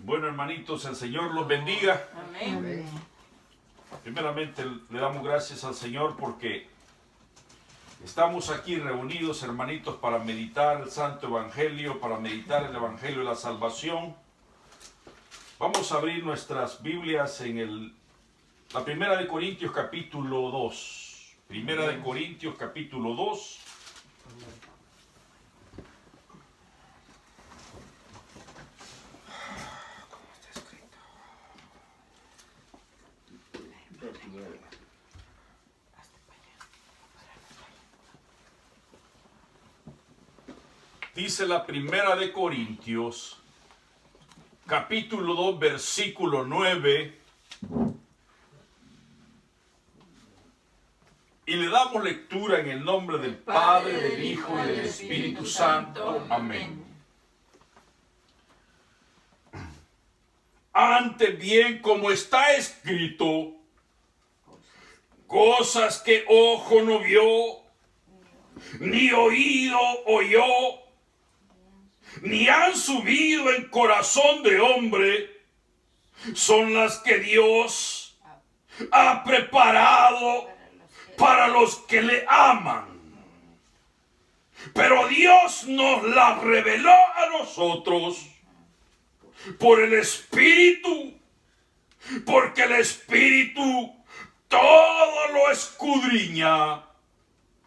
Bueno, hermanitos, el Señor los bendiga. Amén. Primeramente le damos gracias al Señor porque estamos aquí reunidos, hermanitos, para meditar el Santo Evangelio, para meditar el Evangelio de la Salvación. Vamos a abrir nuestras Biblias en la Primera de Corintios capítulo 2. Primera de Corintios capítulo 2. Dice la Primera de Corintios, capítulo 2, versículo 9, y le damos lectura en el nombre del Padre, del Hijo y del Espíritu Santo. Amén. Antes bien, como está escrito, cosas que ojo no vio, ni oído oyó, ni han subido en corazón de hombre, son las que Dios ha preparado para los que le aman. Pero Dios nos las reveló a nosotros por el Espíritu, porque el Espíritu todo lo escudriña,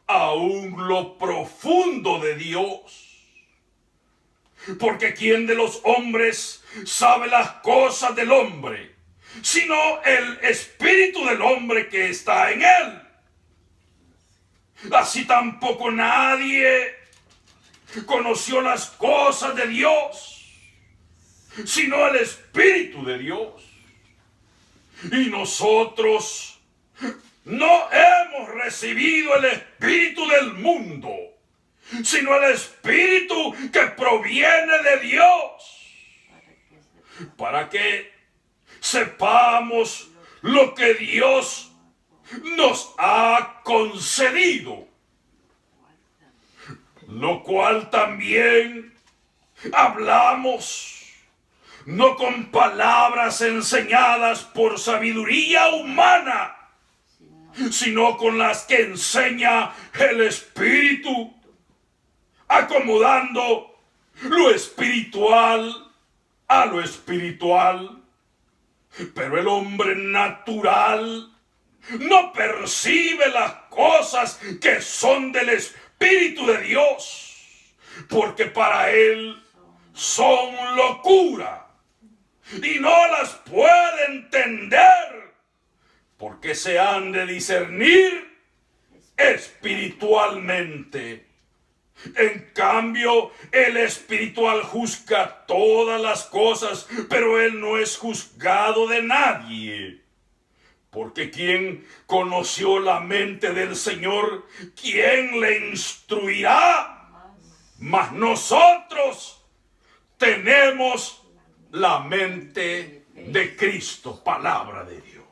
aún lo profundo de Dios. Porque ¿quién de los hombres sabe las cosas del hombre, sino el espíritu del hombre que está en él? Así tampoco nadie conoció las cosas de Dios, sino el Espíritu de Dios. Y nosotros no hemos recibido el espíritu del mundo, sino el Espíritu que proviene de Dios, para que sepamos lo que Dios nos ha concedido, lo cual también hablamos, no con palabras enseñadas por sabiduría humana, sino con las que enseña el Espíritu, acomodando lo espiritual a lo espiritual. Pero el hombre natural no percibe las cosas que son del Espíritu de Dios, porque para él son locura y no las puede entender, porque se han de discernir espiritualmente. En cambio, el espiritual juzga todas las cosas, pero él no es juzgado de nadie. Porque ¿quién conoció la mente del Señor? ¿Quién le instruirá? Mas nosotros tenemos la mente de Cristo, palabra de Dios.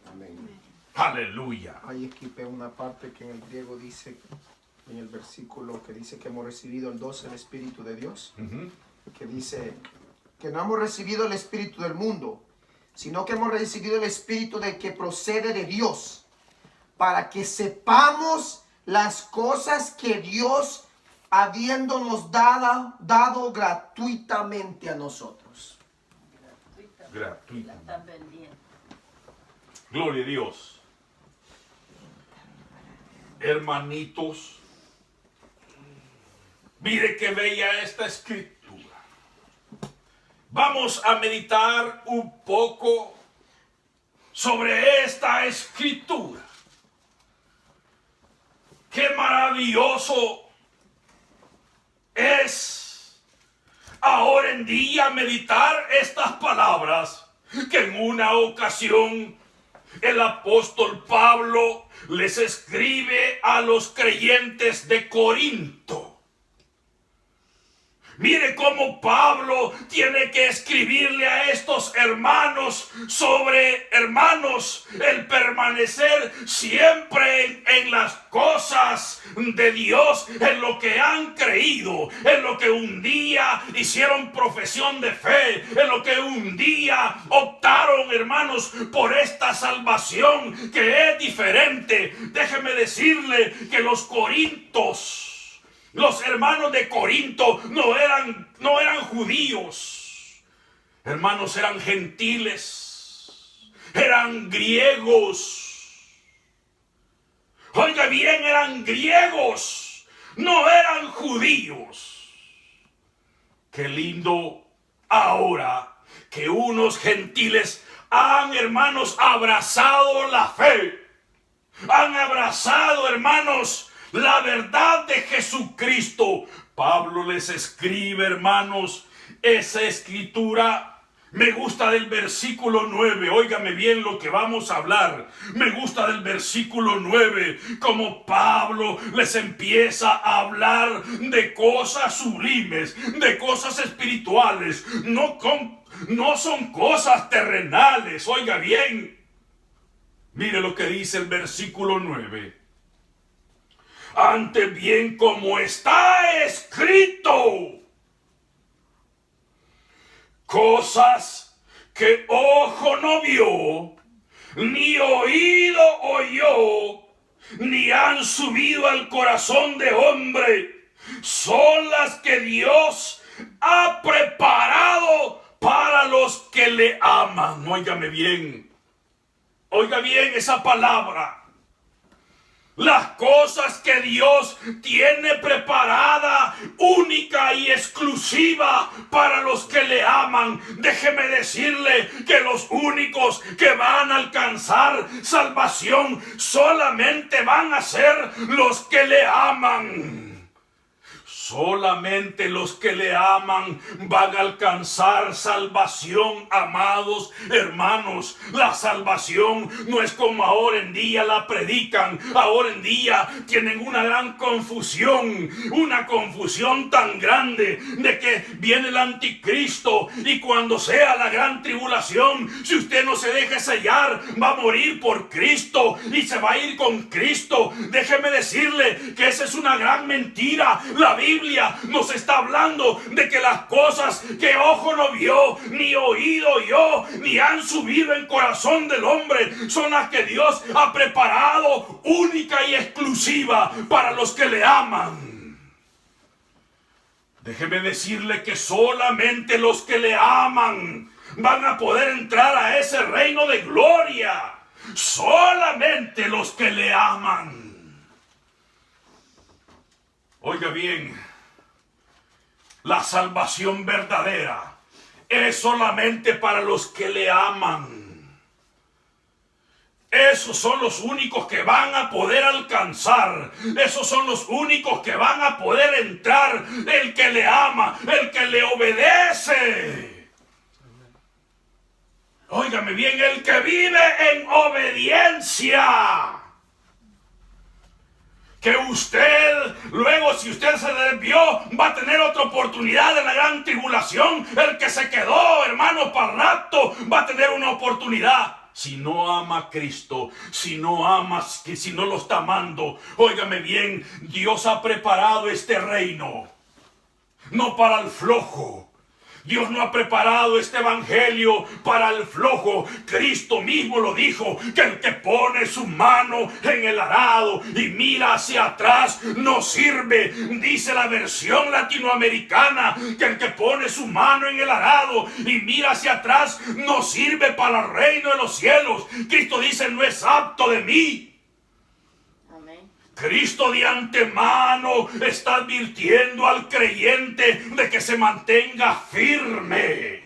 Amén. Aleluya. Ahí equipé una parte que en el griego dice, en el versículo que dice que hemos recibido el 12, el Espíritu de Dios, que dice que no hemos recibido el Espíritu del mundo, sino que hemos recibido el Espíritu de que procede de Dios, para que sepamos las cosas que Dios, habiéndonos dado gratuitamente a nosotros. Gratuitamente. Gloria a Dios. Hermanitos, mire qué bella esta escritura. Vamos a meditar un poco sobre esta escritura. Qué maravilloso es ahora en día meditar estas palabras que en una ocasión el apóstol Pablo les escribe a los creyentes de Corinto. Mire cómo Pablo tiene que escribirle a estos hermanos sobre, hermanos, el permanecer siempre en las cosas de Dios, en lo que han creído, en lo que un día hicieron profesión de fe, en lo que un un día optaron, hermanos, por esta salvación que es diferente. Déjeme decirle que los corintos, los hermanos de Corinto no eran judíos. Hermanos, eran gentiles, eran griegos. Oiga bien, eran griegos, no eran judíos. Qué lindo ahora que unos gentiles han, hermanos, abrazado la fe. Han abrazado, hermanos, la verdad de Jesucristo. Pablo les escribe, hermanos, esa escritura. Me gusta del versículo 9, óigame bien lo que vamos a hablar. Me gusta del versículo 9, como Pablo les empieza a hablar de cosas sublimes, de cosas espirituales, no son cosas terrenales, oiga bien. Mire lo que dice el versículo 9. Antes bien, como está escrito, cosas que ojo no vio, ni oído oyó, ni han subido al corazón de hombre, son las que Dios ha preparado para los que le aman. Óigame bien, oiga bien esa palabra. Las cosas que Dios tiene preparada, única y exclusiva para los que le aman. Déjeme decirle que los únicos que van a alcanzar salvación solamente van a ser los que le aman. Solamente los que le aman van a alcanzar salvación, amados hermanos. La salvación no es como ahora en día la predican. Ahora en día tienen una gran confusión, una confusión tan grande de que viene el anticristo y cuando sea la gran tribulación, si usted no se deja sellar, va a morir por Cristo y se va a ir con Cristo. Déjeme decirle que esa es una gran mentira. La Biblia nos está hablando de que las cosas que ojo no vio, ni oído oyó, ni han subido en corazón del hombre, son las que Dios ha preparado única y exclusiva para los que le aman. Déjeme decirle que solamente los que le aman van a poder entrar a ese reino de gloria. Solamente los que le aman. Oiga bien, la salvación verdadera es solamente para los que le aman. Esos son los únicos que van a poder alcanzar. Esos son los únicos que van a poder entrar. El que le ama, el que le obedece. Óigame bien, el que vive en obediencia. Que usted, luego si usted se desvió, va a tener otra oportunidad en la gran tribulación. El que se quedó, hermano, para el rapto, va a tener una oportunidad. Si no ama a Cristo, si no lo está amando, óigame bien, Dios ha preparado este reino, no para el flojo. Dios no ha preparado este evangelio para el flojo. Cristo mismo lo dijo, que el que pone su mano en el arado y mira hacia atrás no sirve. Dice la versión latinoamericana que el que pone su mano en el arado y mira hacia atrás no sirve para el reino de los cielos. Cristo dice, no es apto de mí. Cristo de antemano está advirtiendo al creyente de que se mantenga firme.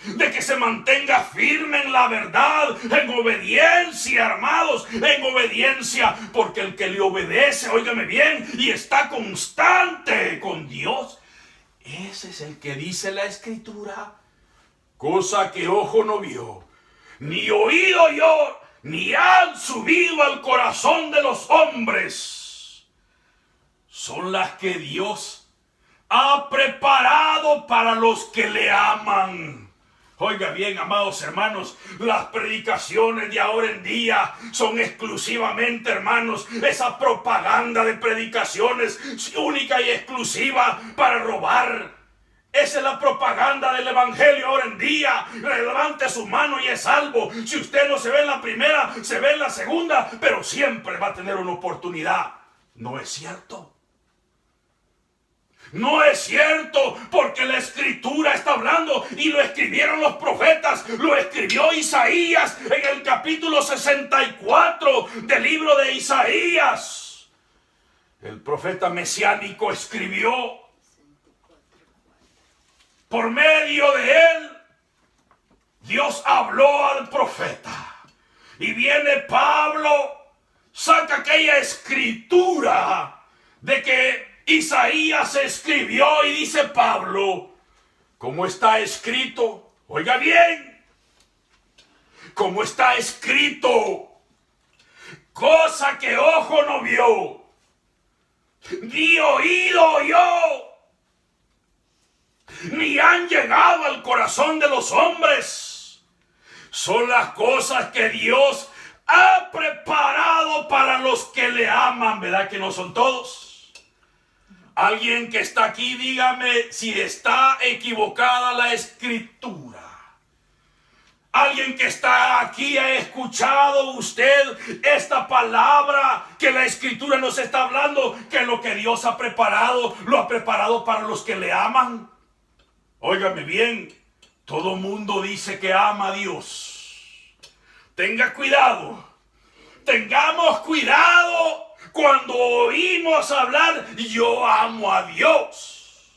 De que se mantenga firme en la verdad, en obediencia, hermanos, en obediencia. Porque el que le obedece, óigame bien, y está constante con Dios, ese es el que dice la Escritura. Cosa que ojo no vio, ni oído oyó, ni han subido al corazón de los hombres, son las que Dios ha preparado para los que le aman. Oiga bien, amados hermanos, las predicaciones de ahora en día son exclusivamente, hermanos, esa propaganda de predicaciones única y exclusiva para robar. Esa es la propaganda del evangelio ahora en día. Levante su mano y es salvo. Si usted no se ve en la primera, se ve en la segunda, pero siempre va a tener una oportunidad. ¿No es cierto? No es cierto, porque la escritura está hablando y lo escribieron los profetas, lo escribió Isaías en el capítulo 64 del libro de Isaías. El profeta mesiánico escribió, por medio de él, Dios habló al profeta. Y viene Pablo, saca aquella escritura de que Isaías escribió y dice Pablo, como está escrito, oiga bien, como está escrito, cosa que ojo no vio, ni oído oyó, ni han llegado al corazón de los hombres, son las cosas que Dios ha preparado para los que le aman, ¿verdad que no son todos? Alguien que está aquí, dígame si está equivocada la escritura. Alguien que está aquí, ¿ha escuchado usted esta palabra que la escritura nos está hablando? Que lo que Dios ha preparado, lo ha preparado para los que le aman. Óigame bien, todo mundo dice que ama a Dios. Tenga cuidado, tengamos cuidado. Cuando oímos hablar, yo amo a Dios.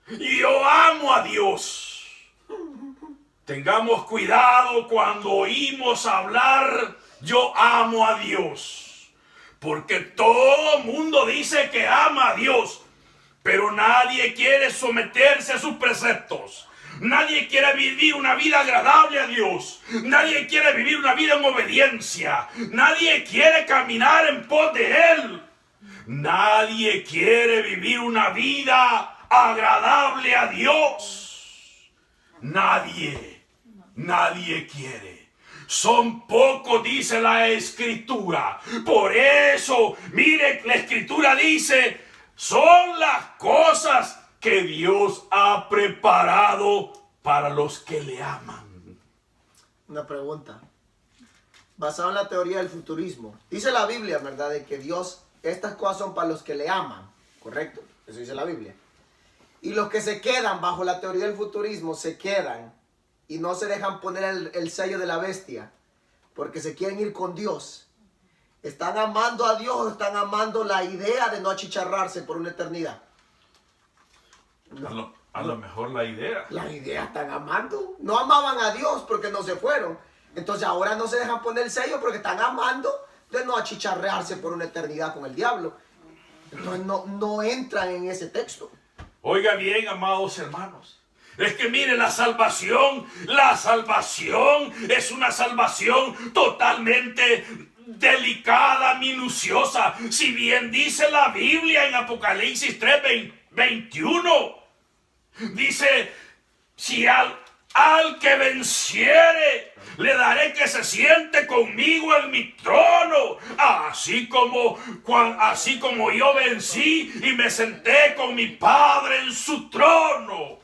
Yo amo a Dios. Tengamos cuidado cuando oímos hablar, yo amo a Dios. Porque todo mundo dice que ama a Dios, pero nadie quiere someterse a sus preceptos. Nadie quiere vivir una vida agradable a Dios. Nadie quiere vivir una vida en obediencia. Nadie quiere caminar en pos de Él. Nadie quiere vivir una vida agradable a Dios. Nadie quiere. Son pocos, dice la escritura. Por eso, mire, la escritura dice, son las cosas que Dios ha preparado para los que le aman. Una pregunta. Basado en la teoría del futurismo. Dice la Biblia, ¿verdad? De que Dios, estas cosas son para los que le aman. ¿Correcto? Eso dice la Biblia. Y los que se quedan bajo la teoría del futurismo, se quedan y no se dejan poner el sello de la bestia. Porque se quieren ir con Dios. ¿Están amando a Dios o están amando la idea de no achicharrarse por una eternidad? A lo mejor la idea. La idea están amando. No amaban a Dios porque no se fueron. Entonces ahora no se dejan poner el sello porque están amando de no achicharrearse por una eternidad con el diablo. Entonces no entran en ese texto. Oiga bien, amados hermanos. Es que mire, la salvación es una salvación totalmente delicada, minuciosa. Si bien dice la Biblia en Apocalipsis 3:21, dice, si al que venciere, le daré que se siente conmigo en mi trono, así como yo vencí y me senté con mi Padre en su trono.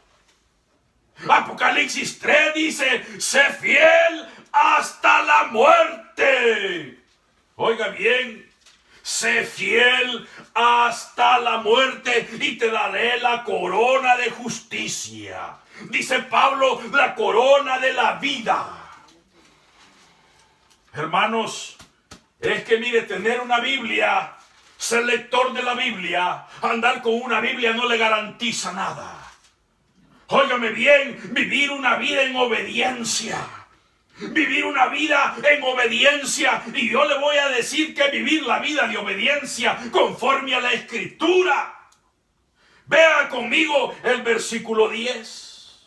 Apocalipsis 3 dice, sé fiel hasta la muerte. Oiga bien, sé fiel hasta la muerte y te daré la corona de justicia. Dice Pablo, la corona de la vida. Hermanos, es que mire, tener una Biblia, ser lector de la Biblia, andar con una Biblia no le garantiza nada. Óigame bien, vivir una vida en obediencia. Vivir una vida en obediencia. Y yo le voy a decir que vivir la vida de obediencia conforme a la Escritura. Vea conmigo el versículo 10.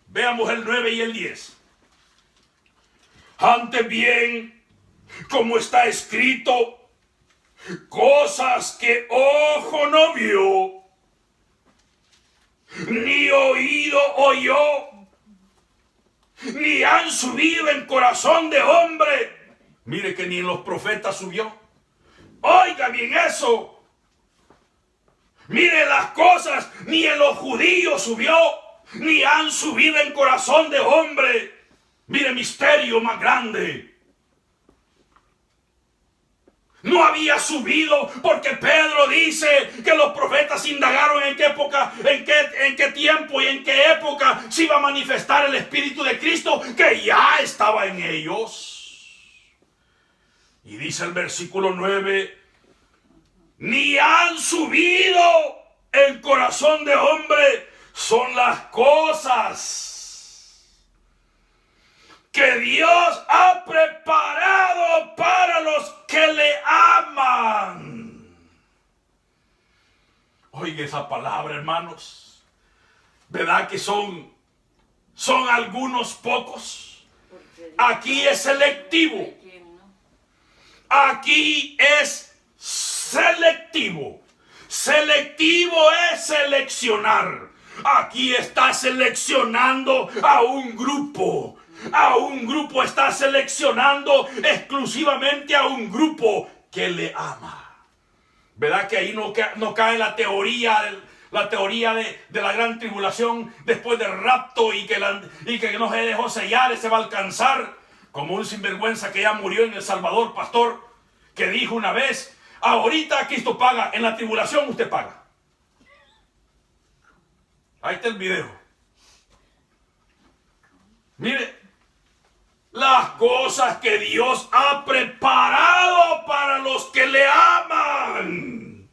Veamos el 9 y el 10. Antes bien, como está escrito, cosas que ojo no vio, ni oído oyó, ni han subido en corazón de hombre. Mire que ni en los profetas subió. Oiga bien eso. Mire, las cosas ni en los judíos subió, ni han subido en corazón de hombre. Mire, misterio más grande. No había subido porque Pedro dice que los profetas indagaron en qué época, en qué tiempo y en qué época se iba a manifestar el Espíritu de Cristo, que ya estaba en ellos. Y dice el versículo 9, ni han subido en corazón de hombre, son las cosas que Dios ha preparado para los que le aman. Oiga esa palabra, hermanos. ¿Verdad que son algunos pocos? Aquí es selectivo. Aquí es selectivo. Selectivo es seleccionar. Aquí está seleccionando a un grupo. A un grupo, está seleccionando exclusivamente a un grupo que le ama. ¿Verdad que ahí no cae la teoría de la gran tribulación después del rapto y que no se dejó sellar y se va a alcanzar? Como un sinvergüenza que ya murió en El Salvador, pastor, que dijo una vez: ahorita Cristo paga, en la tribulación usted paga. Ahí está el video. Mire, las cosas que Dios ha preparado para los que le aman.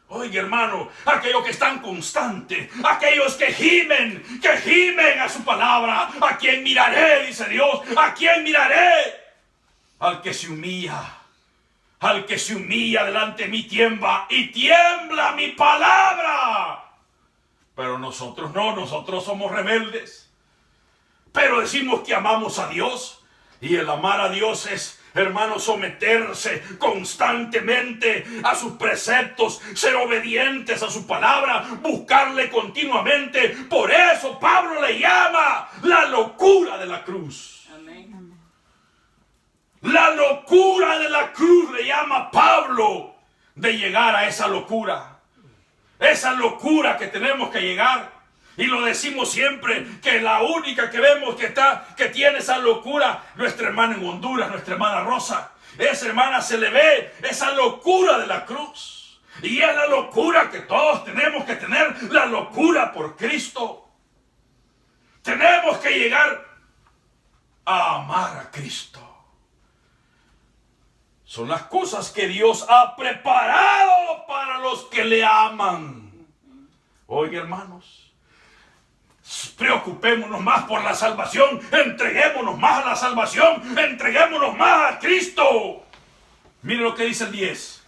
Oiga, hermano, aquellos que están constantes, aquellos que gimen a su palabra. ¿A quién miraré? Dice Dios. ¿A quién miraré? Al que se humilla. Al que se humilla delante de mí tiembla mi palabra. Pero nosotros no, nosotros somos rebeldes. Pero decimos que amamos a Dios, y el amar a Dios es, hermano, someterse constantemente a sus preceptos, ser obedientes a su palabra, buscarle continuamente. Por eso Pablo le llama la locura de la cruz. Amén. La locura de la cruz le llama Pablo, de llegar a esa locura. Esa locura que tenemos que llegar. Y lo decimos siempre, que la única que vemos que tiene esa locura, nuestra hermana en Honduras, nuestra hermana Rosa. Esa hermana se le ve esa locura de la cruz. Y es la locura que todos tenemos que tener, la locura por Cristo. Tenemos que llegar a amar a Cristo. Son las cosas que Dios ha preparado para los que le aman. Oiga, hermanos, preocupémonos más por la salvación, entreguémonos más a la salvación, entreguémonos más a Cristo. Mire lo que dice el 10.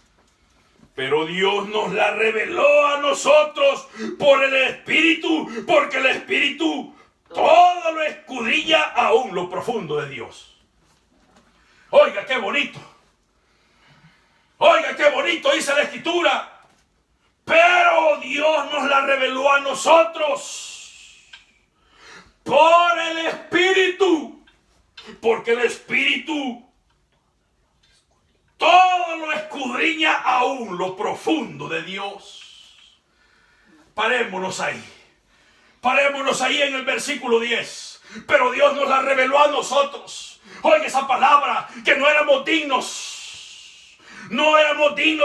Pero Dios nos la reveló a nosotros por el Espíritu, porque el Espíritu todo lo escudriña, aún lo profundo de Dios. Oiga, qué bonito. Oiga, qué bonito dice la Escritura. Pero Dios nos la reveló a nosotros por el Espíritu, porque el Espíritu todo lo escudriña, aún lo profundo de Dios. Parémonos ahí en el versículo 10. Pero Dios nos la reveló a nosotros. Oiga esa palabra, que no éramos dignos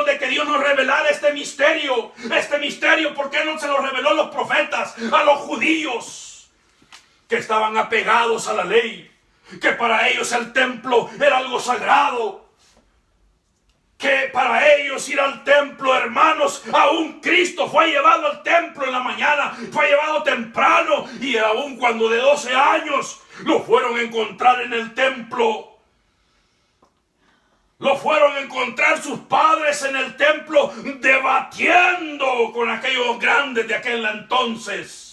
de que Dios nos revelara este misterio. ¿Por qué no se lo reveló a los profetas, a los judíos que estaban apegados a la ley, que para ellos el templo era algo sagrado, que para ellos ir al templo, hermanos, aún Cristo fue llevado al templo en la mañana, fue llevado temprano, y aún cuando de 12 años lo fueron a encontrar en el templo, lo fueron a encontrar sus padres en el templo, debatiendo con aquellos grandes de aquel entonces.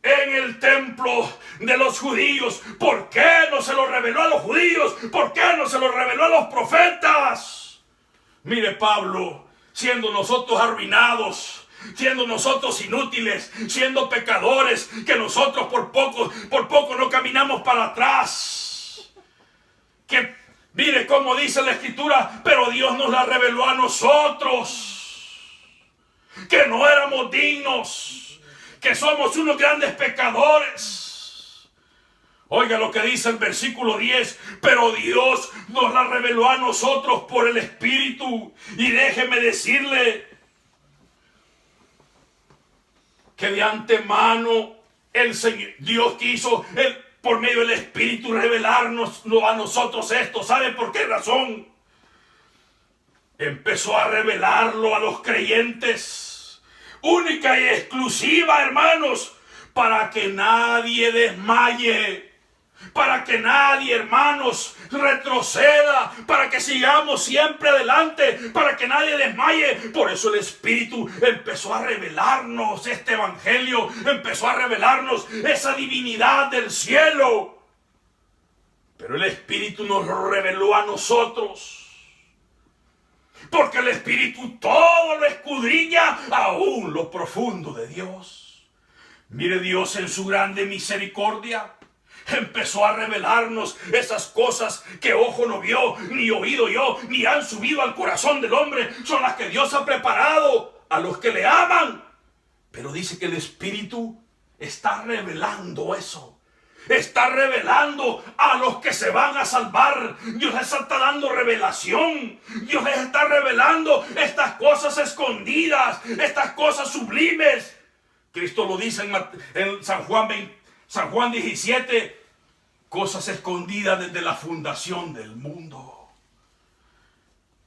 En el templo de los judíos. ¿Por qué no se lo reveló a los judíos? ¿Por qué no se lo reveló a los profetas? Mire, Pablo, siendo nosotros arruinados, siendo nosotros inútiles, siendo pecadores, que nosotros por poco no caminamos para atrás. Que mire cómo dice la Escritura, pero Dios nos la reveló a nosotros. que no éramos dignos, que somos unos grandes pecadores. Oiga lo que dice el versículo 10, pero Dios nos la reveló a nosotros por el Espíritu. Y déjeme decirle que de antemano el Señor, Dios quiso por medio del Espíritu revelarnos a nosotros esto. ¿Sabe por qué razón? Empezó a revelarlo a los creyentes, única y exclusiva, hermanos, para que nadie desmaye. Para que nadie, hermanos, retroceda, para que sigamos siempre adelante, para que nadie desmaye. Por eso el Espíritu empezó a revelarnos este evangelio, empezó a revelarnos esa divinidad del cielo. Pero el Espíritu nos lo reveló a nosotros, porque el Espíritu todo lo escudriña, aún lo profundo de Dios. Mire, Dios en su grande misericordia empezó a revelarnos esas cosas que ojo no vio, ni oído yo, ni han subido al corazón del hombre. Son las que Dios ha preparado a los que le aman. Pero dice que el Espíritu está revelando eso. Está revelando a los que se van a salvar. Dios les está dando revelación. Dios les está revelando estas cosas escondidas, estas cosas sublimes. Cristo lo dice en San Juan 17, cosas escondidas desde la fundación del mundo.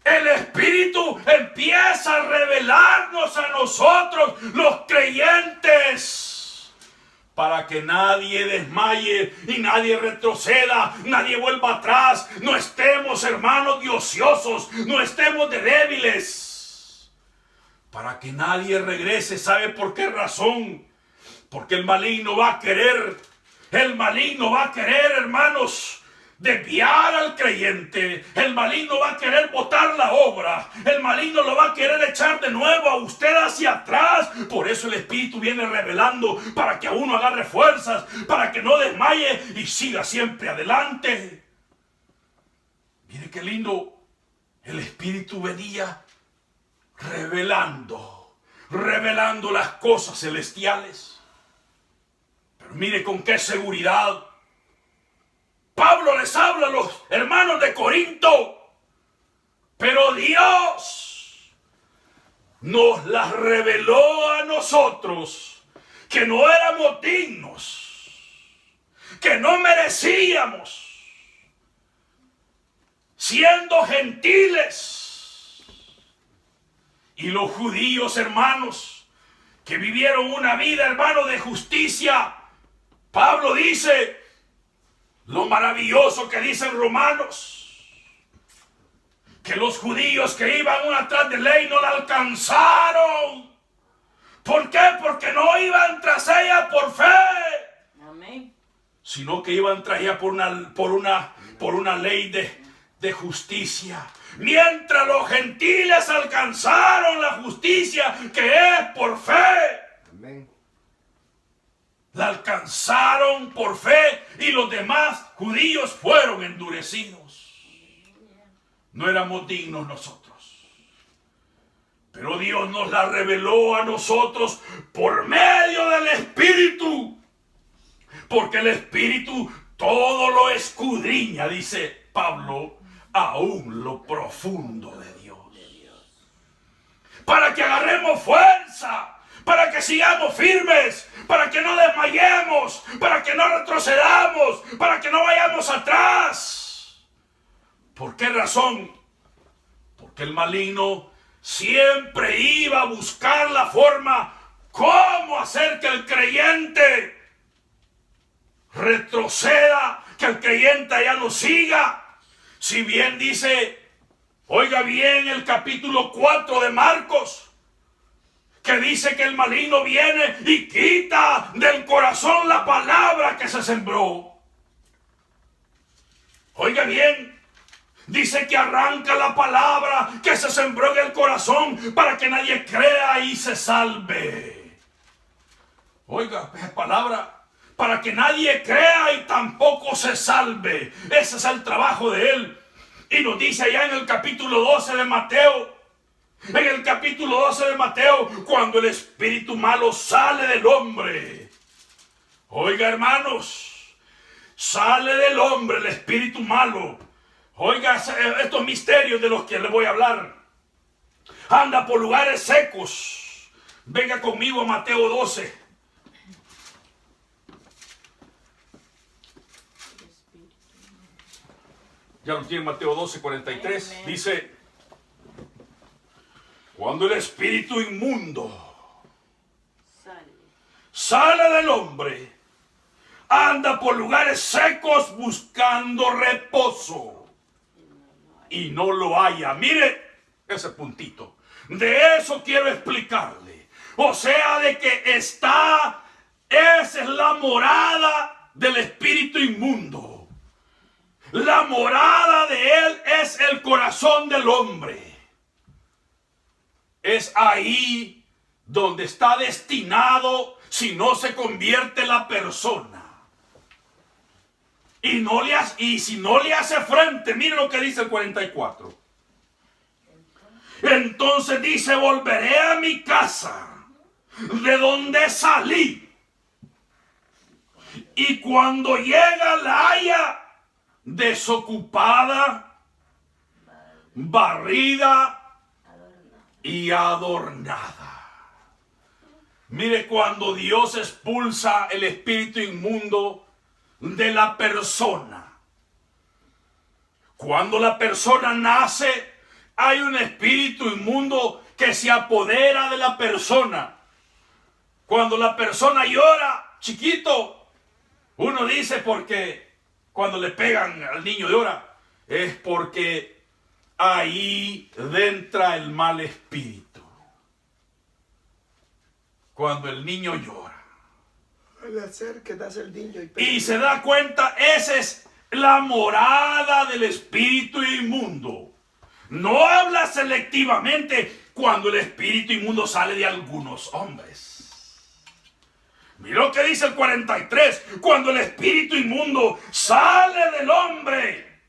El Espíritu empieza a revelarnos a nosotros, los creyentes, para que nadie desmaye y nadie retroceda, nadie vuelva atrás. No estemos, hermanos, de ociosos, no estemos de débiles, para que nadie regrese. ¿Sabe por qué razón? Porque el maligno va a querer, hermanos, desviar al creyente. El maligno va a querer botar la obra. El maligno lo va a querer echar de nuevo a usted hacia atrás. Por eso el Espíritu viene revelando, para que a uno agarre fuerzas, para que no desmaye y siga siempre adelante. Mire qué lindo. El Espíritu venía revelando las cosas celestiales. Mire con qué seguridad Pablo les habla a los hermanos de Corinto. Pero Dios nos las reveló a nosotros, que no éramos dignos, que no merecíamos, siendo gentiles. Y los judíos, hermanos, que vivieron una vida, hermano, de justicia. Pablo dice lo maravilloso que dicen Romanos, que los judíos que iban una tras de ley no la alcanzaron. ¿Por qué? Porque no iban tras ella por fe. Amén. Sino que iban tras ella por una ley de justicia. Mientras los gentiles alcanzaron la justicia que es por fe. Amén. La alcanzaron por fe y los demás judíos fueron endurecidos. No éramos dignos nosotros, pero Dios nos la reveló a nosotros por medio del Espíritu, porque el Espíritu todo lo escudriña, dice Pablo, aún lo profundo de Dios, para que agarremos fuerza, para que sigamos firmes, para que no desmayemos, para que no retrocedamos, para que no vayamos atrás. ¿Por qué razón? Porque el maligno siempre iba a buscar la forma cómo hacer que el creyente retroceda, que el creyente ya no siga. Si bien dice, oiga bien el capítulo 4 de Marcos, que dice que el maligno viene y quita del corazón la palabra que se sembró. Oiga bien, dice que arranca la palabra que se sembró en el corazón para que nadie crea y se salve. Oiga, esa palabra, para que nadie crea y tampoco se salve. Ese es el trabajo de él. Y nos dice allá en el capítulo 12 de Mateo, En el capítulo 12 de Mateo, cuando el espíritu malo sale del hombre. Oiga, hermanos, sale del hombre el espíritu malo. Oiga estos misterios de los que le voy a hablar. Anda por lugares secos. Venga conmigo a Mateo 12. Ya lo tiene Mateo 12, 43. Amén. Dice, cuando el espíritu inmundo sale del hombre, anda por lugares secos buscando reposo y no lo halla. Mire ese puntito. De eso quiero explicarle. O sea, de que esa es la morada del espíritu inmundo. La morada de él es el corazón del hombre. Es ahí donde está destinado si no se convierte la persona. Y si no le hace frente, mire lo que dice el 44. Entonces dice, volveré a mi casa, de donde salí. Y cuando llega la haya desocupada, barrida y adornada. Mire, cuando Dios expulsa el espíritu inmundo de la persona, cuando la persona nace, hay un espíritu inmundo que se apodera de la persona. Cuando la persona llora, chiquito, uno dice porque cuando le pegan al niño llora, es porque ahí entra el mal espíritu. Cuando el niño llora. Y se da cuenta, esa es la morada del espíritu inmundo. No habla selectivamente cuando el espíritu inmundo sale de algunos hombres. Mira lo que dice el 43. Cuando el espíritu inmundo sale del hombre,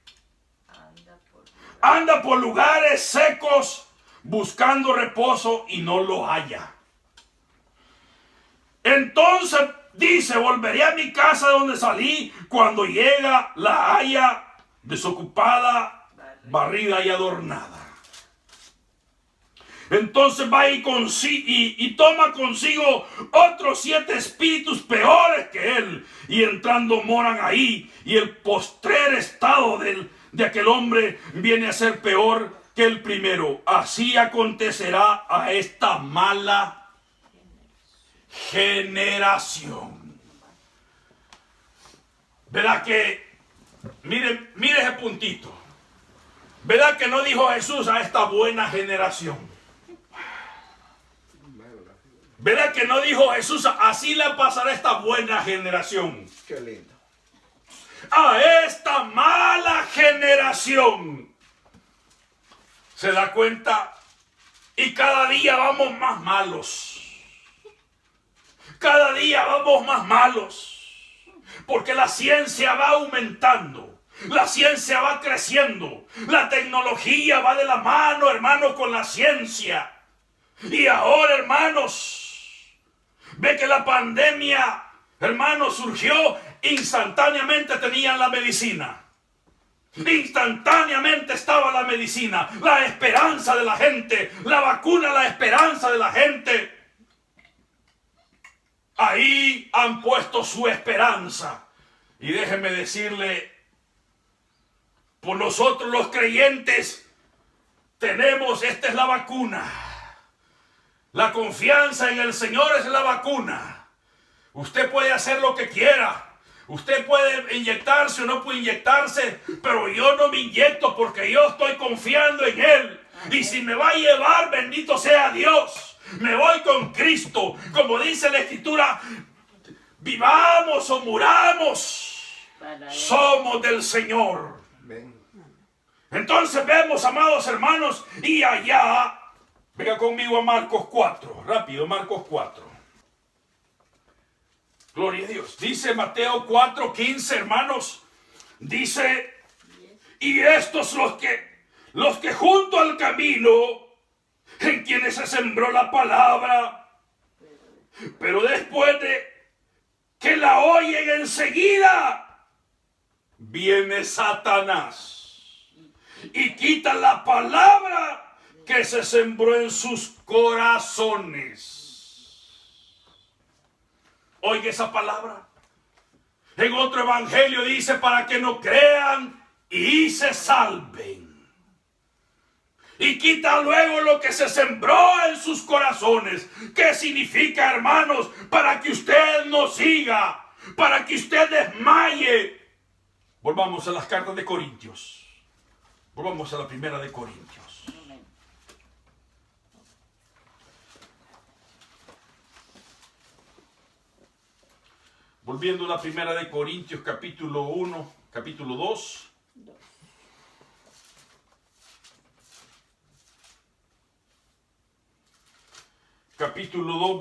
anda por lugares secos buscando reposo y no lo halla. Entonces dice, volveré a mi casa de donde salí, cuando llega la haya desocupada, barrida y adornada. Entonces va y toma consigo otros 7 espíritus peores que él, y entrando moran ahí, y el postrer estado de aquel hombre viene a ser peor que el primero. Así acontecerá a esta mala generación. ¿Verdad que? Mire ese puntito. ¿Verdad que no dijo Jesús a esta buena generación? ¿Verdad que no dijo Jesús así le pasará a esta buena generación? Qué lindo. A esta mala generación. ¿Se da cuenta? Y cada día vamos más malos. Cada día vamos más malos. Porque la ciencia va aumentando. La ciencia va creciendo. La tecnología va de la mano, hermanos, con la ciencia. Y ahora, hermanos, ve que la pandemia, hermanos, surgió instantáneamente. Tenían la medicina. Instantáneamente estaba la medicina, la esperanza de la gente, la vacuna, la esperanza de la gente. Ahí han puesto su esperanza. Y déjenme decirle, por nosotros los creyentes tenemos, esta es la vacuna. La confianza en el Señor es la vacuna. Usted puede hacer lo que quiera. Usted puede inyectarse o no puede inyectarse, pero yo no me inyecto porque yo estoy confiando en Él. Y si me va a llevar, bendito sea Dios, me voy con Cristo. Como dice la Escritura, vivamos o muramos, somos del Señor. Entonces vemos, amados hermanos, y allá, venga conmigo a Marcos 4, rápido, Marcos 4. Gloria a Dios. Dice Mateo 4:15, hermanos. Dice, y estos los que junto al camino en quienes se sembró la palabra, pero después de que la oyen enseguida, viene Satanás y quita la palabra que se sembró en sus corazones. Oiga esa palabra. En otro evangelio dice, para que no crean y se salven. Y quita luego lo que se sembró en sus corazones. ¿Qué significa, hermanos? Para que usted no siga, para que usted desmaye. Volvamos a las cartas de Corintios. Volvamos a la primera de Corintios. Volviendo a la primera de Corintios, capítulo 1, capítulo 2. Capítulo 2,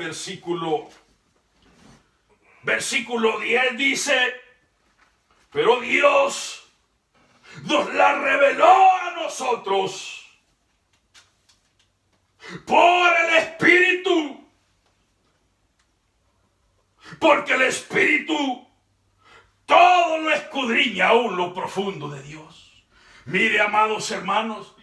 versículo 10 dice, pero Dios nos la reveló a nosotros por el Espíritu, porque el Espíritu todo lo escudriña, aún lo profundo de Dios. Mire, amados hermanos,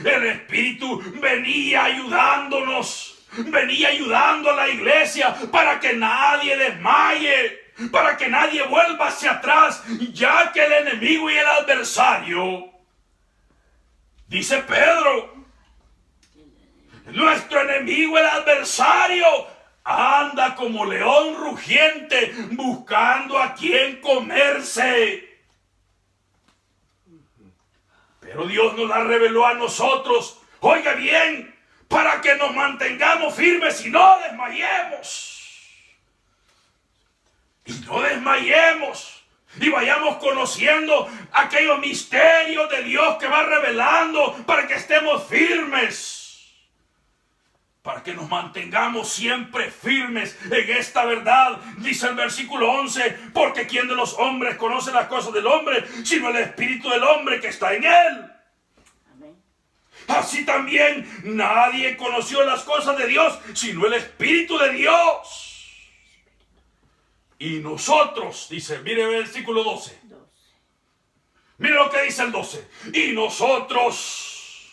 el Espíritu venía ayudándonos. Venía ayudando a la iglesia para que nadie desmaye, para que nadie vuelva hacia atrás, ya que el enemigo y el adversario, dice Pedro, nuestro enemigo, el adversario, anda como león rugiente buscando a quien comerse. Pero Dios nos la reveló a nosotros, oiga bien, para que nos mantengamos firmes y no desmayemos. Y no desmayemos. Y vayamos conociendo aquellos misterios de Dios que va revelando para que estemos firmes. Para que nos mantengamos siempre firmes en esta verdad. Dice el versículo 11, porque ¿quién de los hombres conoce las cosas del hombre, sino el espíritu del hombre que está en él? Así también nadie conoció las cosas de Dios, sino el Espíritu de Dios. Y nosotros, dice, mire el versículo 12. Mire lo que dice el 12. Y nosotros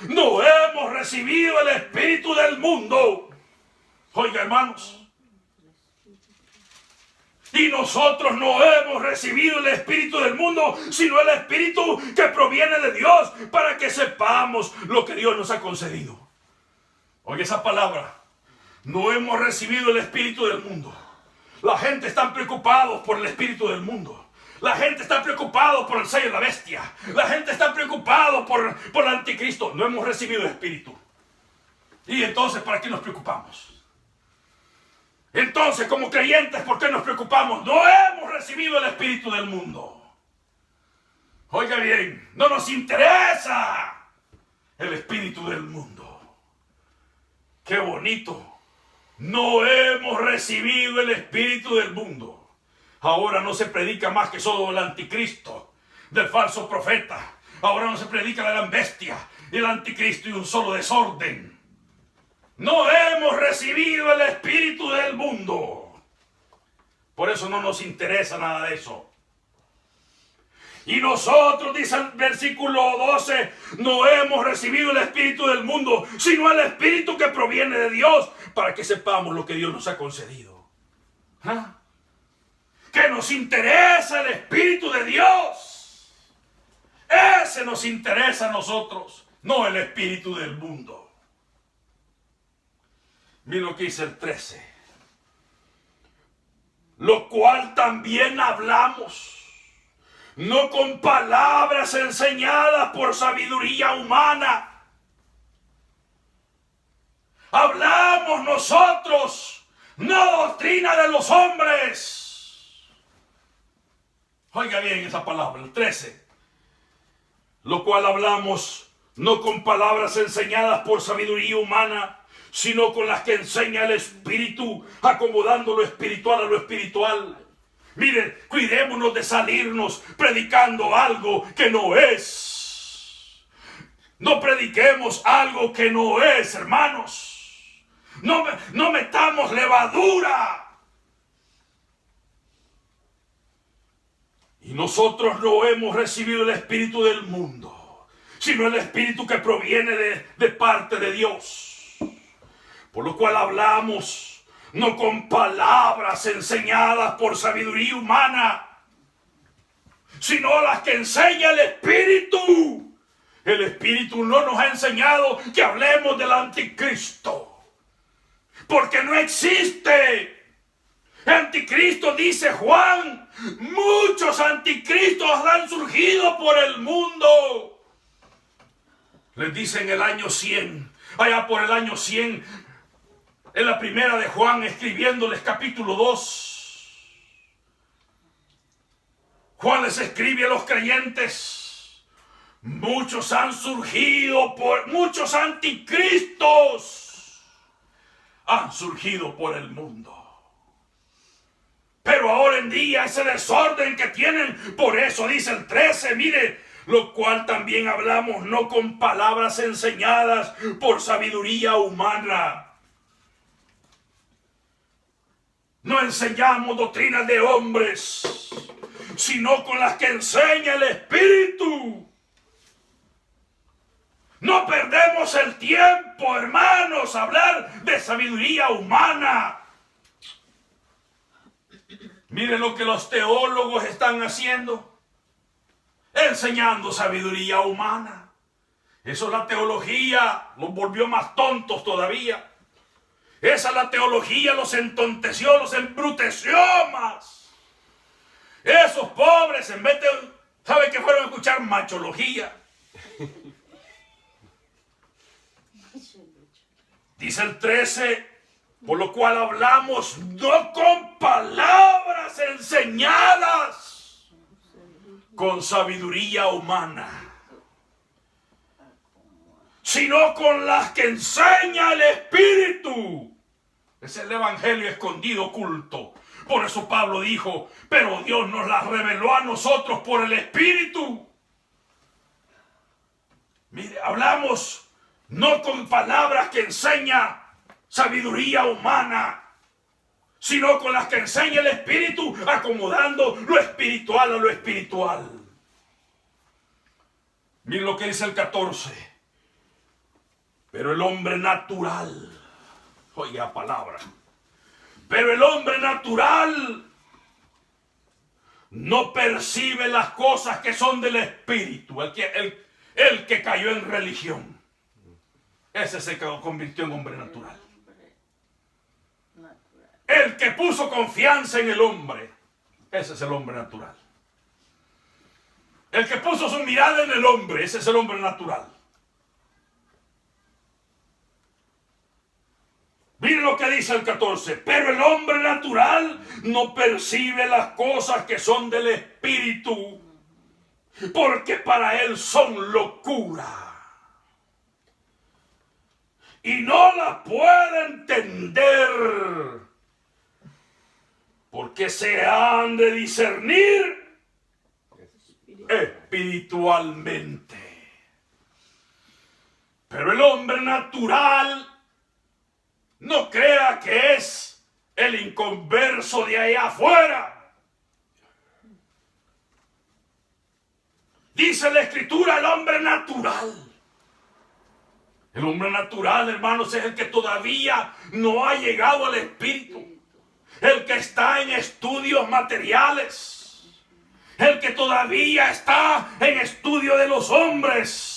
no hemos recibido el Espíritu del mundo. Oiga, hermanos. Y nosotros no hemos recibido el Espíritu del mundo, sino el Espíritu que proviene de Dios, para que sepamos lo que Dios nos ha concedido. Oye esa palabra. No hemos recibido el Espíritu del mundo. La gente está preocupada por el Espíritu del mundo. La gente está preocupada por el sello de la bestia. La gente está preocupada por el anticristo. No hemos recibido el Espíritu. Y entonces, ¿para qué nos preocupamos? Entonces, como creyentes, ¿por qué nos preocupamos? No hemos recibido el Espíritu del mundo. Oiga bien, no nos interesa el Espíritu del mundo. ¡Qué bonito! No hemos recibido el Espíritu del mundo. Ahora no se predica más que solo del anticristo, del falso profeta. Ahora no se predica de la bestia, del anticristo y un solo desorden. No hemos recibido el Espíritu del mundo. Por eso no nos interesa nada de eso. Y nosotros, dice el versículo 12, no hemos recibido el Espíritu del mundo, sino el Espíritu que proviene de Dios, para que sepamos lo que Dios nos ha concedido. ¿Ah? Que nos interesa el Espíritu de Dios. Ese nos interesa a nosotros, no el Espíritu del mundo. Mira lo que dice el 13. Lo cual también hablamos, no con palabras enseñadas por sabiduría humana. Hablamos nosotros, no doctrina de los hombres. Oiga bien esa palabra, el 13. Lo cual hablamos, no con palabras enseñadas por sabiduría humana, sino con las que enseña el Espíritu, acomodando lo espiritual a lo espiritual. Miren, cuidémonos de salirnos predicando algo que no es. No prediquemos algo que no es, hermanos. No metamos levadura. Y nosotros no hemos recibido el espíritu del mundo, sino el espíritu que proviene de parte de Dios. Por lo cual hablamos no con palabras enseñadas por sabiduría humana, sino las que enseña el Espíritu. El Espíritu no nos ha enseñado que hablemos del anticristo, porque no existe. Anticristo, dice Juan, muchos anticristos han surgido por el mundo. Les dice en el año 100, allá por el año 100, en la primera de Juan, escribiéndoles capítulo 2. Juan les escribe a los creyentes: muchos han surgido muchos anticristos han surgido por el mundo. Pero ahora en día ese desorden que tienen, por eso dice el 13, mire, lo cual también hablamos no con palabras enseñadas por sabiduría humana. No enseñamos doctrinas de hombres, sino con las que enseña el Espíritu. No perdemos el tiempo, hermanos, a hablar de sabiduría humana. Miren lo que los teólogos están haciendo, enseñando sabiduría humana. Eso es la teología, los volvió más tontos todavía. Esa es la teología, los entonteció, los embruteció más. Esos pobres, en vez de, ¿saben qué fueron a escuchar? Machología. Dice el 13, por lo cual hablamos no con palabras enseñadas, con sabiduría humana, sino con las que enseña el Espíritu. Es el evangelio escondido, oculto. Por eso Pablo dijo, pero Dios nos las reveló a nosotros por el Espíritu. Mire, hablamos no con palabras que enseña sabiduría humana, sino con las que enseña el Espíritu, acomodando lo espiritual a lo espiritual. Miren lo que dice el 14. Pero el hombre natural, oiga palabra, pero el hombre natural no percibe las cosas que son del Espíritu. El que cayó en religión, ese se convirtió en hombre natural. El que puso confianza en el hombre, ese es el hombre natural. El que puso su mirada en el hombre, ese es el hombre natural. Miren lo que dice el 14. Pero el hombre natural no percibe las cosas que son del Espíritu, porque para él son locura. Y no las puede entender, porque se han de discernir espiritualmente. Pero el hombre natural no crea que es el inconverso de allá afuera. Dice la Escritura, el hombre natural. El hombre natural, hermanos, es el que todavía no ha llegado al Espíritu. El que está en estudios materiales. El que todavía está en estudio de los hombres.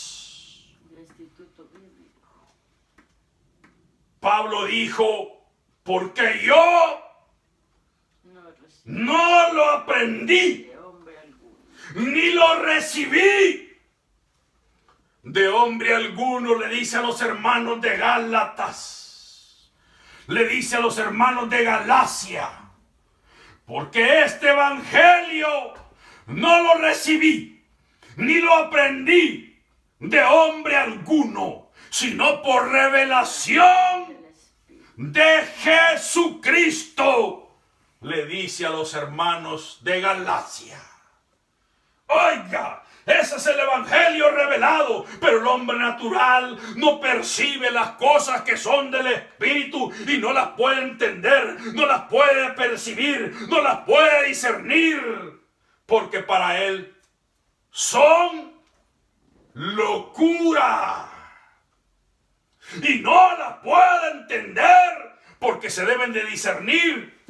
Pablo dijo, porque yo no lo aprendí, ni lo recibí de hombre alguno. Le dice a los hermanos de Gálatas, le dice a los hermanos de Galacia, porque este evangelio no lo recibí, ni lo aprendí de hombre alguno, sino por revelación de Jesucristo, le dice a los hermanos de Galacia. Oiga, ese es el evangelio revelado, pero el hombre natural no percibe las cosas que son del Espíritu y no las puede entender, no las puede percibir, no las puede discernir, porque para él son locura. Y no las puede entender porque se deben de discernir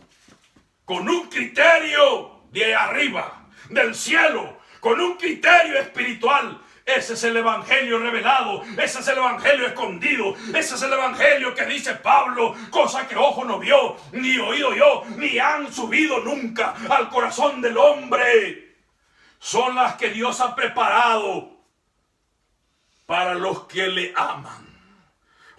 con un criterio de arriba, del cielo, con un criterio espiritual. Ese es el evangelio revelado, ese es el evangelio escondido, ese es el evangelio que dice Pablo, cosa que ojo no vio, ni oído yo, ni han subido nunca al corazón del hombre. Son las que Dios ha preparado para los que le aman.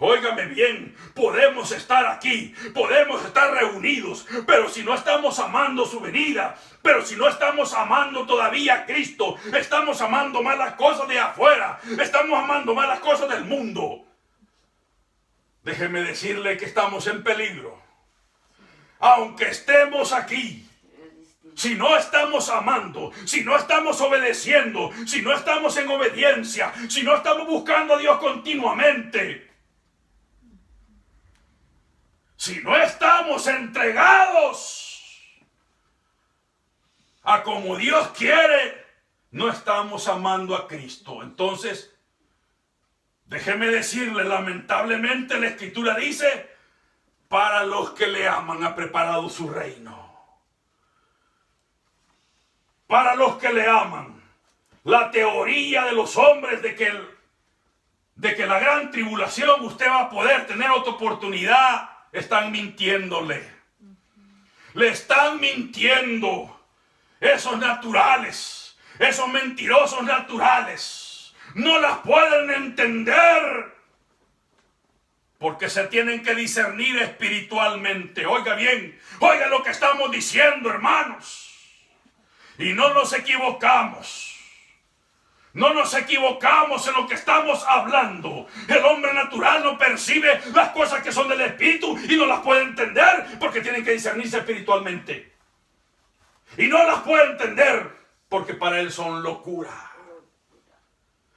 Óigame bien, podemos estar aquí, podemos estar reunidos, pero si no estamos amando su venida, pero si no estamos amando todavía a Cristo, estamos amando más las cosas de afuera, estamos amando más las cosas del mundo. Déjeme decirle que estamos en peligro. Aunque estemos aquí, si no estamos amando, si no estamos obedeciendo, si no estamos en obediencia, si no estamos buscando a Dios continuamente, si no estamos entregados a como Dios quiere, no estamos amando a Cristo. Entonces, déjeme decirle, lamentablemente la Escritura dice, para los que le aman ha preparado su reino. Para los que le aman. La teoría de los hombres de que la gran tribulación usted va a poder tener otra oportunidad, están mintiéndole. Le están mintiendo. Esos naturales, esos mentirosos naturales, no las pueden entender. Porque se tienen que discernir espiritualmente. Oiga bien, oiga lo que estamos diciendo, hermanos. Y no nos equivocamos. No nos equivocamos en lo que estamos hablando. El hombre natural no percibe las cosas que son del Espíritu y no las puede entender porque tienen que discernirse espiritualmente. Y no las puede entender porque para él son locura.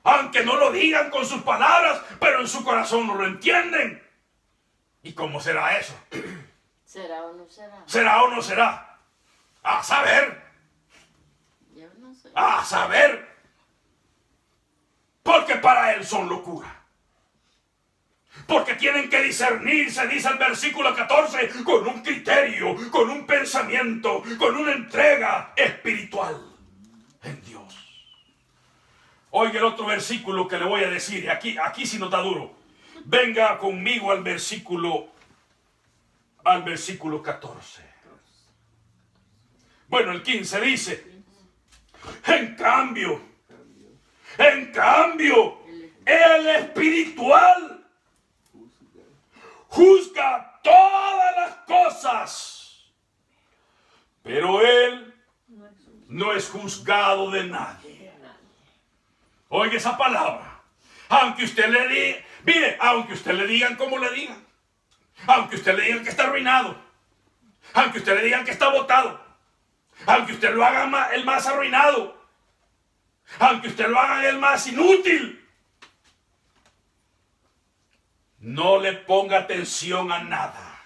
Aunque no lo digan con sus palabras, pero en su corazón no lo entienden. ¿Y cómo será eso? ¿Será o no será? ¿Será o no será? A saber. Yo no sé. A saber. Porque para él son locura. Porque tienen que discernirse, dice el versículo 14, con un criterio, con un pensamiento, con una entrega espiritual en Dios. Oiga el otro versículo que le voy a decir, aquí sí no está duro. Venga conmigo al versículo 14. Bueno, el 15 dice, en cambio, el espiritual juzga todas las cosas, pero él no es juzgado de nadie. Oiga esa palabra. Aunque usted le diga, mire, aunque usted le digan como le digan, aunque usted le digan que está arruinado, aunque usted le digan que está botado, aunque usted lo haga el más arruinado, aunque usted lo haga el más inútil, no le ponga atención a nada.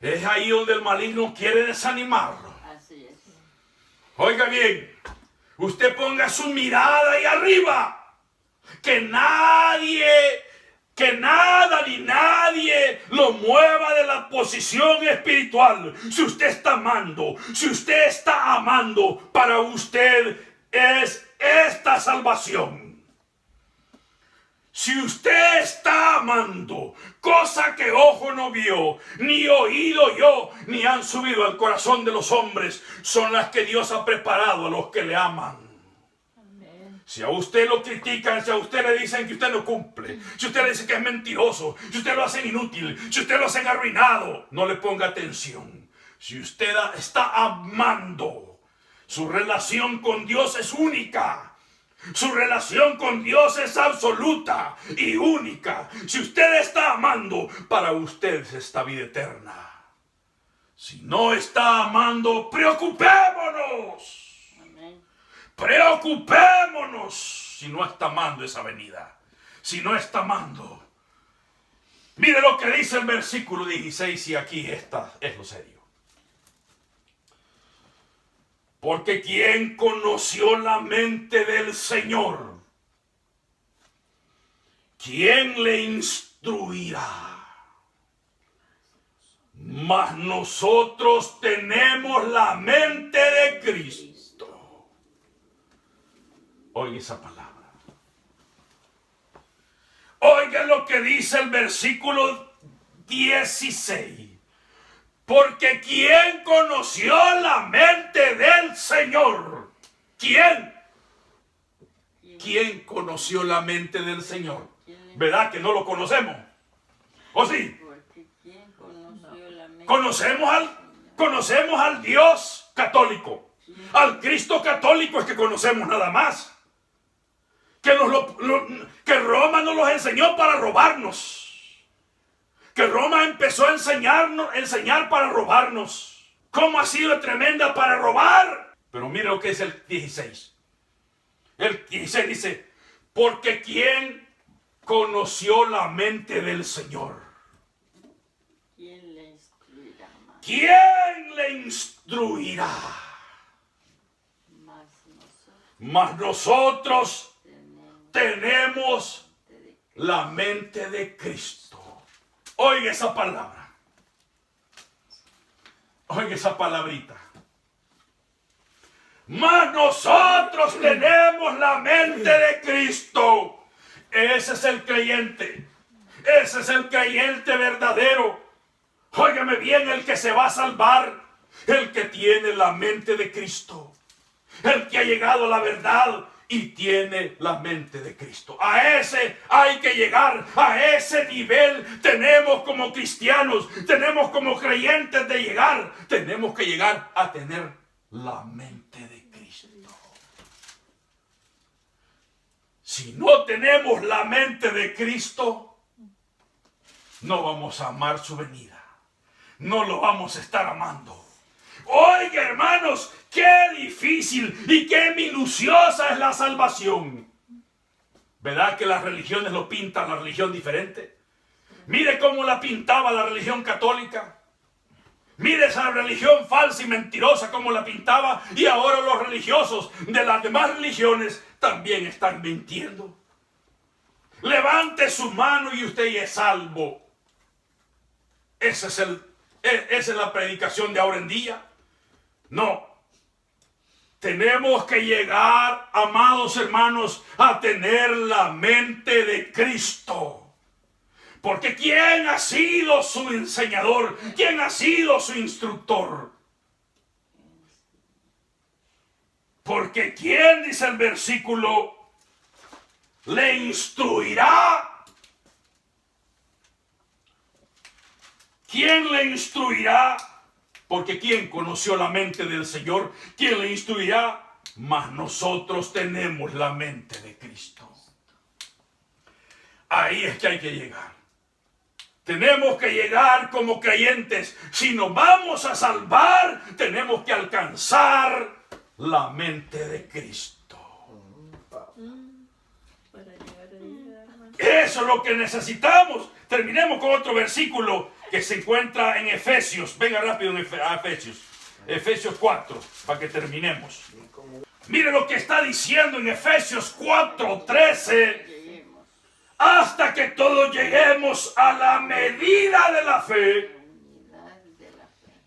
Es ahí donde el maligno quiere desanimarlo. Así es. Oiga bien, usted ponga su mirada ahí arriba. Que nadie, que nada ni nadie lo mueva de la posición espiritual. Si usted está amando, para usted es esta salvación. Si usted está amando, cosa que ojo no vio, ni oído yo, ni han subido al corazón de los hombres, son las que Dios ha preparado a los que le aman. Si a usted lo critican, si a usted le dicen que usted no cumple, si usted le dice que es mentiroso, si usted lo hacen inútil, si usted lo hacen arruinado, no le ponga atención. Si usted está amando, su relación con Dios es única. Su relación con Dios es absoluta y única. Si usted está amando, para usted es esta vida eterna. Si no está amando, preocupémonos. Amén. Preocupémonos si no está amando esa venida. Si no está amando. Mire lo que dice el versículo 16 y aquí está, es lo serio. Porque ¿quién conoció la mente del Señor? ¿Quién le instruirá? Mas nosotros tenemos la mente de Cristo. Oiga esa palabra. Oiga lo que dice el versículo 16. Porque ¿quién conoció la mente del Señor? ¿Quién? ¿Quién conoció la mente del Señor? ¿Verdad que no lo conocemos? ¿O sí? Porque ¿quién conoció la mente? Conocemos al Dios católico. Al Cristo católico es que conocemos nada más. Que Roma nos los enseñó para robarnos. Que Roma empezó a enseñar para robarnos. ¿Cómo ha sido tremenda para robar? Pero mire lo que es el 16. El 16 dice, porque ¿quién conoció la mente del Señor? ¿Quién le instruirá más? ¿Quién le instruirá? Mas nosotros tenemos la mente de Cristo. Oiga esa palabra. Oiga esa palabrita. Mas nosotros tenemos la mente de Cristo. Ese es el creyente. Ese es el creyente verdadero. Óigame bien, el que se va a salvar. El que tiene la mente de Cristo. El que ha llegado a la verdad y tiene la mente de Cristo. A ese hay que llegar, a ese nivel tenemos como cristianos, tenemos como creyentes de llegar. Tenemos que llegar a tener la mente de Cristo. Si no tenemos la mente de Cristo, no vamos a amar su venida. No lo vamos a estar amando. Oiga, hermanos, qué difícil y qué minuciosa es la salvación. ¿Verdad que las religiones lo pintan la religión diferente? Mire cómo la pintaba la religión católica. Mire esa religión falsa y mentirosa como la pintaba. Y ahora los religiosos de las demás religiones también están mintiendo. Levante su mano y usted es salvo. Esa es la predicación de ahora en día. No. Tenemos que llegar, amados hermanos, a tener la mente de Cristo. Porque ¿quién ha sido su enseñador? ¿Quién ha sido su instructor? Porque ¿quién, dice el versículo, le instruirá? ¿Quién le instruirá? Porque ¿quién conoció la mente del Señor? ¿Quién le instruirá? Mas nosotros tenemos la mente de Cristo. Ahí es que hay que llegar. Tenemos que llegar como creyentes. Si nos vamos a salvar, tenemos que alcanzar la mente de Cristo. Eso es lo que necesitamos. Terminemos con otro versículo que se encuentra en Efesios. Venga rápido a Efesios. Efesios 4, para que terminemos. Mire lo que está diciendo en Efesios 4:13. Hasta que todos lleguemos a la medida de la fe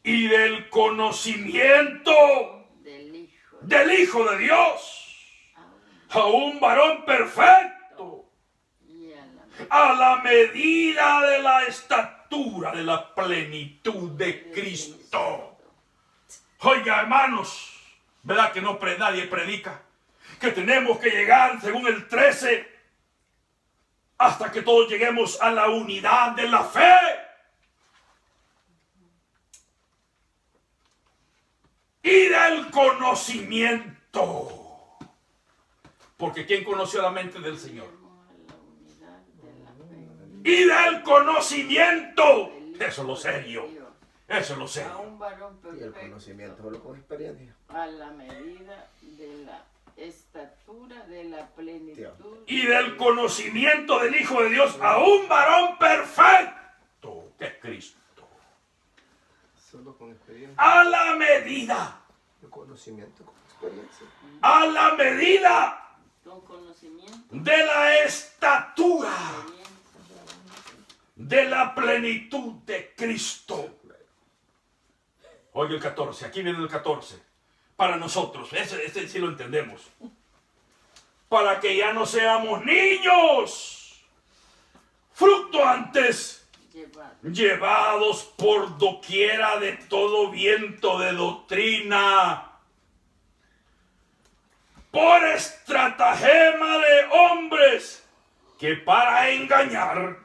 y del conocimiento del Hijo de Dios, a un varón perfecto, a la medida de la estatura de la plenitud de Cristo. Oiga, hermanos, ¿verdad que nadie predica? Que tenemos que llegar, según el 13, hasta que todos lleguemos a la unidad de la fe. Y del conocimiento. Porque ¿quién conoció la mente del Señor? Y del conocimiento. Eso es lo serio. Eso es lo A serio. un varón Y el perfecto. conocimiento solo con experiencia. A la medida de la estatura de la plenitud y del conocimiento del Hijo de Dios a un varón perfecto, que es Cristo. Solo con experiencia. A la medida, El conocimiento con experiencia. a la medida con conocimiento, de la estatura de la plenitud de Cristo. Oye el 14, aquí viene el 14. Para nosotros, ese sí lo entendemos. Para que ya no seamos niños, fluctuantes, llevados por doquiera de todo viento de doctrina, por estratagema de hombres que para engañar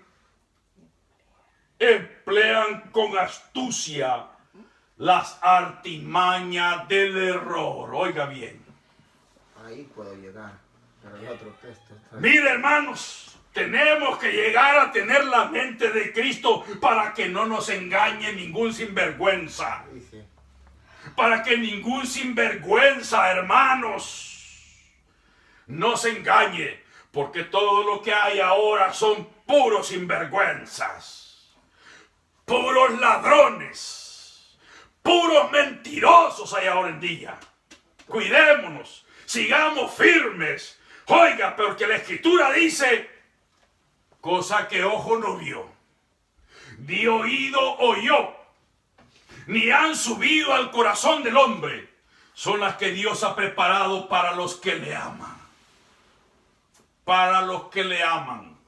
emplean con astucia las artimañas del error. Oiga bien. Ahí puedo llegar, pero el otro texto está... Mire, hermanos, tenemos que llegar a tener la mente de Cristo para que no nos engañe ningún sinvergüenza. Sí, sí. Para que ningún sinvergüenza, hermanos, no se engañe. Porque todo lo que hay ahora son puros sinvergüenzas, puros ladrones, puros mentirosos hay ahora en día. Cuidémonos, sigamos firmes. Oiga, porque la Escritura dice, cosa que ojo no vio, ni oído oyó, ni han subido al corazón del hombre, son las que Dios ha preparado para los que le aman. Para los que le aman.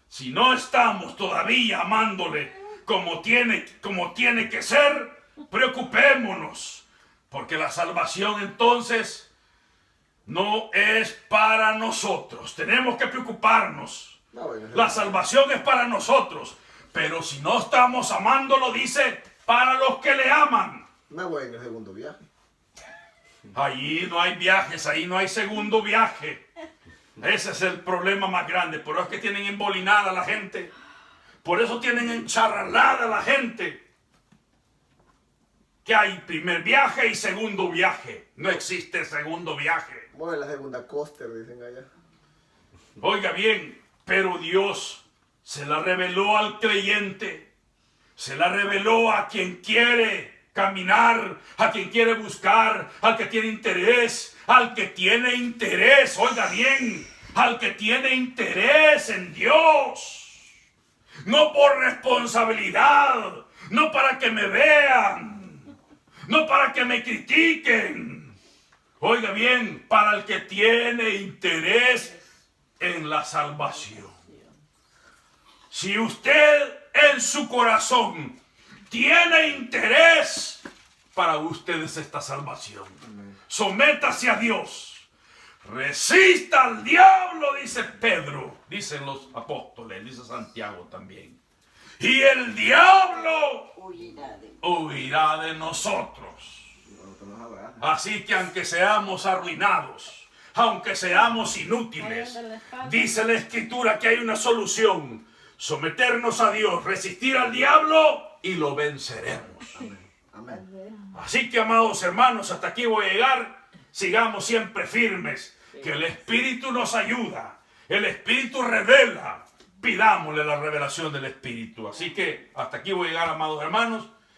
Si no estamos todavía amándole como tiene que ser, preocupémonos, porque la salvación entonces no es para nosotros. Tenemos que preocuparnos. La salvación es para nosotros, pero si no estamos amándolo, dice, para los que le aman. Me voy en el segundo viaje. Allí no hay viajes, ahí no hay segundo viaje. Ese es el problema más grande. Por eso es que tienen embolinada a la gente. Por eso tienen encharralada a la gente. Que hay primer viaje y segundo viaje. No existe segundo viaje. Voy en la segunda coaster, dicen allá. Oiga bien, pero Dios se la reveló al creyente. Se la reveló a quien quiere caminar, a quien quiere buscar, al que tiene interés, al que tiene interés, oiga bien, al que tiene interés en Dios. No por responsabilidad, no para que me vean, no para que me critiquen. Oiga bien, para el que tiene interés en la salvación. Si usted en su corazón tiene interés, para ustedes esta salvación. Sométase a Dios. Resista al diablo, dice Pedro, dicen los apóstoles, dice Santiago también. Y el diablo huirá de nosotros. Así que aunque seamos arruinados, aunque seamos inútiles, dice la Escritura que hay una solución. Someternos a Dios, resistir al diablo y lo venceremos. Amén. Así que, amados hermanos, hasta aquí voy a llegar. Sigamos siempre firmes, que el Espíritu nos ayuda, el Espíritu revela. Pidámosle la revelación del Espíritu. Así que hasta aquí voy a llegar, amados hermanos.